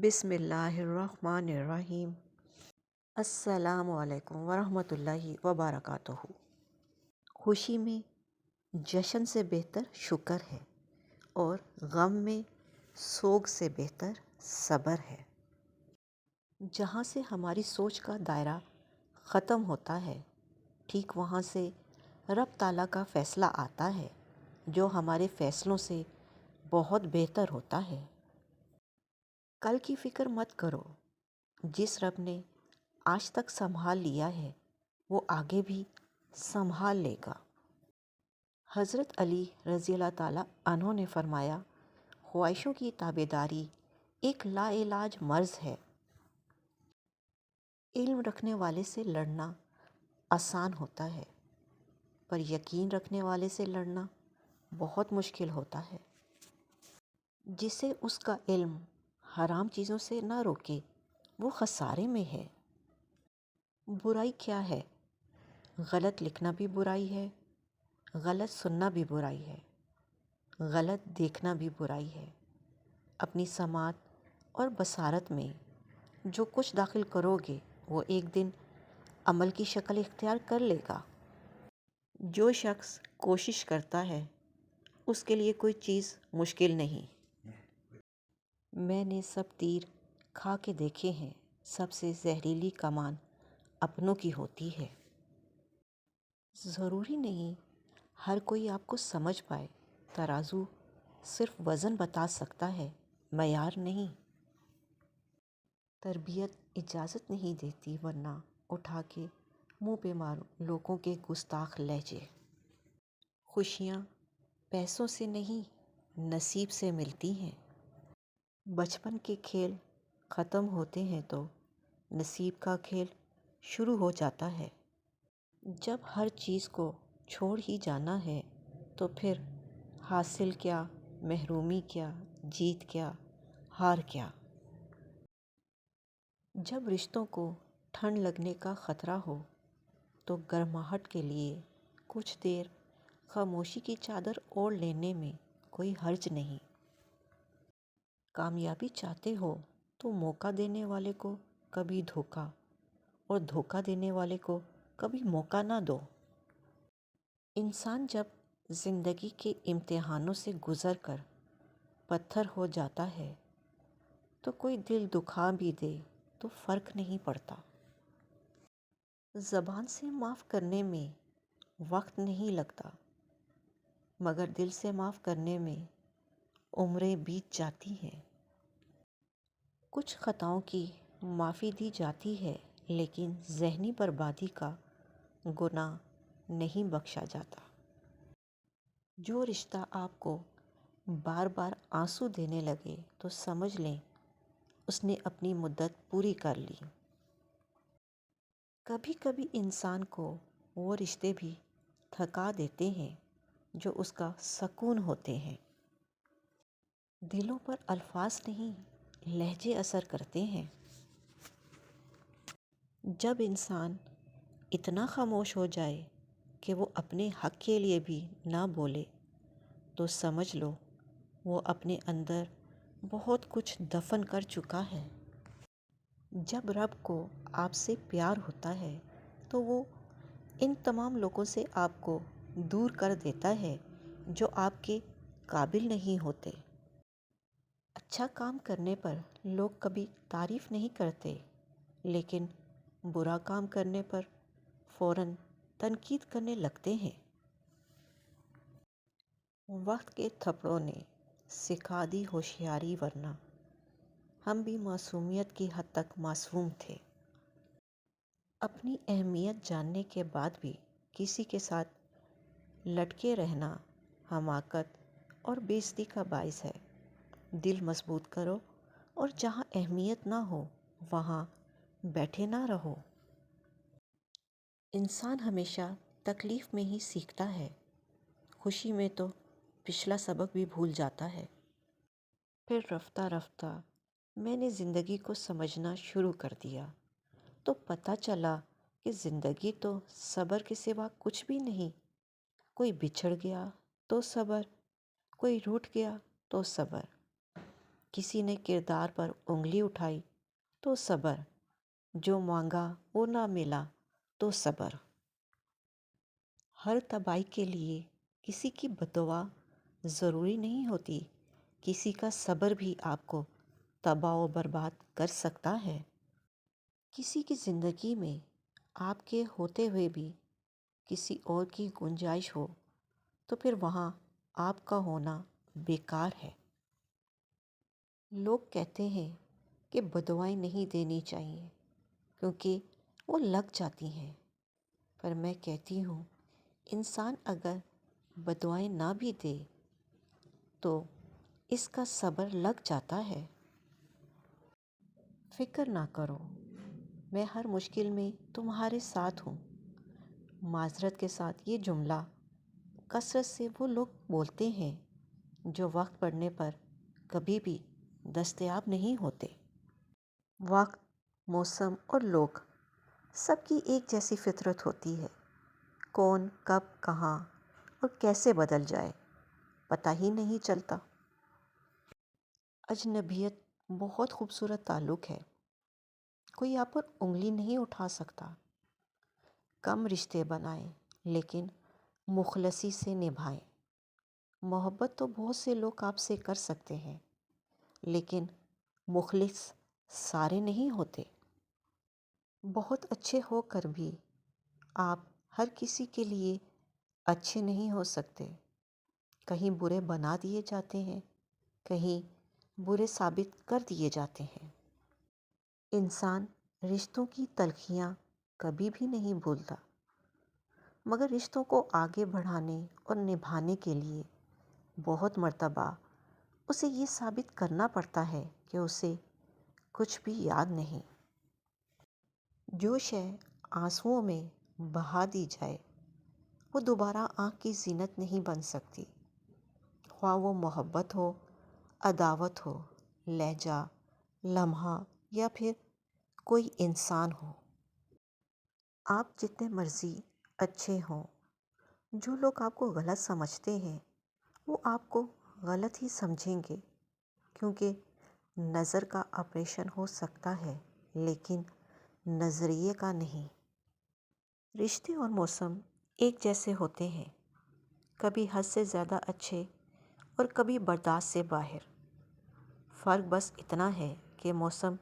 بسم اللہ الرحمن الرحیم۔ السلام علیکم ورحمۃ اللہ وبرکاتہ۔ خوشی میں جشن سے بہتر شکر ہے اور غم میں سوگ سے بہتر صبر ہے۔ جہاں سے ہماری سوچ کا دائرہ ختم ہوتا ہے، ٹھیک وہاں سے رب تعالیٰ کا فیصلہ آتا ہے جو ہمارے فیصلوں سے بہت بہتر ہوتا ہے۔ کل کی فکر مت کرو، جس رب نے آج تک سنبھال لیا ہے وہ آگے بھی سنبھال لے گا۔ حضرت علی رضی اللہ تعالیٰ عنہ نے فرمایا، خواہشوں کی تابعداری ایک لا علاج مرض ہے۔ علم رکھنے والے سے لڑنا آسان ہوتا ہے، پر یقین رکھنے والے سے لڑنا بہت مشکل ہوتا ہے۔ جسے اس کا علم حرام چیزوں سے نہ روکے وہ خسارے میں ہے۔ برائی کیا ہے؟ غلط لکھنا بھی برائی ہے، غلط سننا بھی برائی ہے، غلط دیکھنا بھی برائی ہے۔ اپنی سماعت اور بصارت میں جو کچھ داخل کرو گے وہ ایک دن عمل کی شکل اختیار کر لے گا۔ جو شخص کوشش کرتا ہے اس کے لیے کوئی چیز مشکل نہیں۔ میں نے سب تیر کھا کے دیکھے ہیں، سب سے زہریلی کمان اپنوں کی ہوتی ہے۔ ضروری نہیں ہر کوئی آپ کو سمجھ پائے۔ ترازو صرف وزن بتا سکتا ہے، معیار نہیں۔ تربیت اجازت نہیں دیتی ورنہ اٹھا کے منہ پہ مارو لوگوں کے گستاخ لہجے۔ خوشیاں پیسوں سے نہیں نصیب سے ملتی ہیں۔ بچپن کے کھیل ختم ہوتے ہیں تو نصیب کا کھیل شروع ہو جاتا ہے۔ جب ہر چیز کو چھوڑ ہی جانا ہے تو پھر حاصل کیا، محرومی کیا، جیت کیا، ہار کیا۔ جب رشتوں کو ٹھنڈ لگنے کا خطرہ ہو تو گرماہٹ کے لیے کچھ دیر خاموشی کی چادر اوڑھ لینے میں کوئی حرج نہیں۔ کامیابی چاہتے ہو تو موقع دینے والے کو کبھی دھوکہ اور دھوکہ دینے والے کو کبھی موقع نہ دو۔ انسان جب زندگی کے امتحانوں سے گزر کر پتھر ہو جاتا ہے تو کوئی دل دکھا بھی دے تو فرق نہیں پڑتا۔ زبان سے معاف کرنے میں وقت نہیں لگتا، مگر دل سے معاف کرنے میں عمریں بیت جاتی ہیں۔ کچھ خطاؤں کی معافی دی جاتی ہے لیکن ذہنی بربادی کا گناہ نہیں بخشا جاتا۔ جو رشتہ آپ کو بار بار آنسو دینے لگے تو سمجھ لیں اس نے اپنی مدت پوری کر لی۔ کبھی کبھی انسان کو وہ رشتے بھی تھکا دیتے ہیں جو اس کا سکون ہوتے ہیں۔ دلوں پر الفاظ نہیں لہجے اثر کرتے ہیں۔ جب انسان اتنا خاموش ہو جائے کہ وہ اپنے حق کے لیے بھی نہ بولے تو سمجھ لو وہ اپنے اندر بہت کچھ دفن کر چکا ہے۔ جب رب کو آپ سے پیار ہوتا ہے تو وہ ان تمام لوگوں سے آپ کو دور کر دیتا ہے جو آپ کے قابل نہیں ہوتے۔ اچھا کام کرنے پر لوگ کبھی تعریف نہیں کرتے، لیکن برا کام کرنے پر فوراً تنقید کرنے لگتے ہیں۔ وقت کے تھپڑوں نے سکھا دی ہوشیاری، ورنہ ہم بھی معصومیت کی حد تک معصوم تھے۔ اپنی اہمیت جاننے کے بعد بھی کسی کے ساتھ لٹکے رہنا حماقت اور بے عزتی کا باعث ہے۔ دل مضبوط کرو اور جہاں اہمیت نہ ہو وہاں بیٹھے نہ رہو۔ انسان ہمیشہ تکلیف میں ہی سیکھتا ہے، خوشی میں تو پچھلا سبق بھی بھول جاتا ہے۔ پھر رفتہ رفتہ میں نے زندگی کو سمجھنا شروع کر دیا تو پتہ چلا کہ زندگی تو صبر کے سوا کچھ بھی نہیں۔ کوئی بچھڑ گیا تو صبر، کوئی روٹھ گیا تو صبر۔ کسی نے کردار پر انگلی اٹھائی تو صبر، جو مانگا وہ نہ ملا تو صبر۔ ہر تباہی کے لیے کسی کی بددعا ضروری نہیں ہوتی، کسی کا صبر بھی آپ کو تباہ و برباد کر سکتا ہے۔ کسی کی زندگی میں آپ کے ہوتے ہوئے بھی کسی اور کی گنجائش ہو تو پھر وہاں آپ کا ہونا بیکار ہے۔ لوگ کہتے ہیں کہ بددعائیں نہیں دینی چاہیے کیونکہ وہ لگ جاتی ہیں، پر میں کہتی ہوں انسان اگر بددعائیں نہ بھی دے تو اس کا صبر لگ جاتا ہے۔ فکر نہ کرو، میں ہر مشکل میں تمہارے ساتھ ہوں۔ معذرت کے ساتھ یہ جملہ کثرت سے وہ لوگ بولتے ہیں جو وقت پڑنے پر کبھی بھی دستیاب نہیں ہوتے۔ وقت، موسم اور لوگ سب کی ایک جیسی فطرت ہوتی ہے۔ کون کب کہاں اور کیسے بدل جائے پتہ ہی نہیں چلتا۔ اجنبیت بہت خوبصورت تعلق ہے، کوئی آپ پر انگلی نہیں اٹھا سکتا۔ کم رشتے بنائیں لیکن مخلصی سے نبھائیں۔ محبت تو بہت سے لوگ آپ سے کر سکتے ہیں لیکن مخلص سارے نہیں ہوتے۔ بہت اچھے ہو کر بھی آپ ہر کسی کے لیے اچھے نہیں ہو سکتے۔ کہیں برے بنا دیے جاتے ہیں، کہیں برے ثابت کر دیے جاتے ہیں۔ انسان رشتوں کی تلخیاں کبھی بھی نہیں بھولتا، مگر رشتوں کو آگے بڑھانے اور نبھانے کے لیے بہت مرتبہ اسے یہ ثابت کرنا پڑتا ہے کہ اسے کچھ بھی یاد نہیں۔ جو شے آنسوؤں میں بہا دی جائے وہ دوبارہ آنکھ کی زینت نہیں بن سکتی، خواہ وہ محبت ہو، عداوت ہو، لہجہ، لمحہ یا پھر کوئی انسان ہو۔ آپ جتنے مرضی اچھے ہوں، جو لوگ آپ کو غلط سمجھتے ہیں وہ آپ کو غلط ہی سمجھیں گے، کیونکہ نظر کا آپریشن ہو سکتا ہے لیکن نظریے کا نہیں۔ رشتے اور موسم ایک جیسے ہوتے ہیں، کبھی حد سے زیادہ اچھے اور کبھی برداشت سے باہر۔ فرق بس اتنا ہے کہ موسم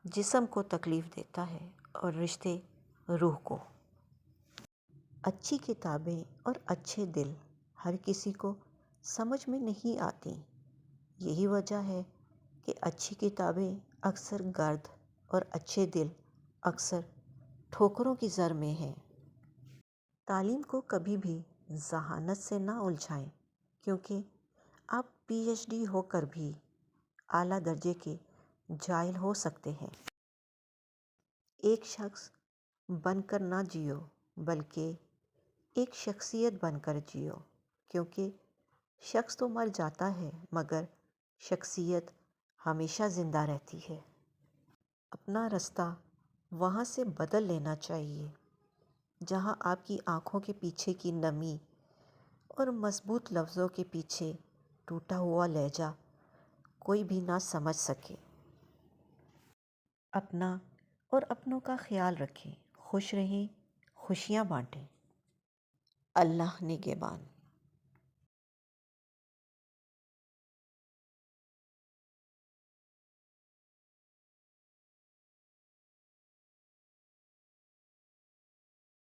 جسم کو تکلیف دیتا ہے اور رشتے روح کو۔ اچھی کتابیں اور اچھے دل ہر کسی کو سمجھ میں نہیں آتی۔ یہی وجہ ہے کہ اچھی کتابیں اکثر گرد اور اچھے دل اکثر ٹھوکروں کی زر میں ہیں۔ تعلیم کو کبھی بھی ذہانت سے نہ الجھائیں، کیونکہ آپ پی ایچ ڈی ہو کر بھی اعلیٰ درجے کے جاہل ہو سکتے ہیں۔ ایک شخص بن کر نہ جیو بلکہ ایک شخصیت بن کر جیو، کیونکہ شخص تو مر جاتا ہے مگر شخصیت ہمیشہ زندہ رہتی ہے۔ اپنا رستہ وہاں سے بدل لینا چاہیے جہاں آپ کی آنکھوں کے پیچھے کی نمی اور مضبوط لفظوں کے پیچھے ٹوٹا ہوا لہجہ کوئی بھی نہ سمجھ سکے۔ اپنا اور اپنوں کا خیال رکھیں، خوش رہیں، خوشیاں بانٹیں۔ اللہ نگہبان۔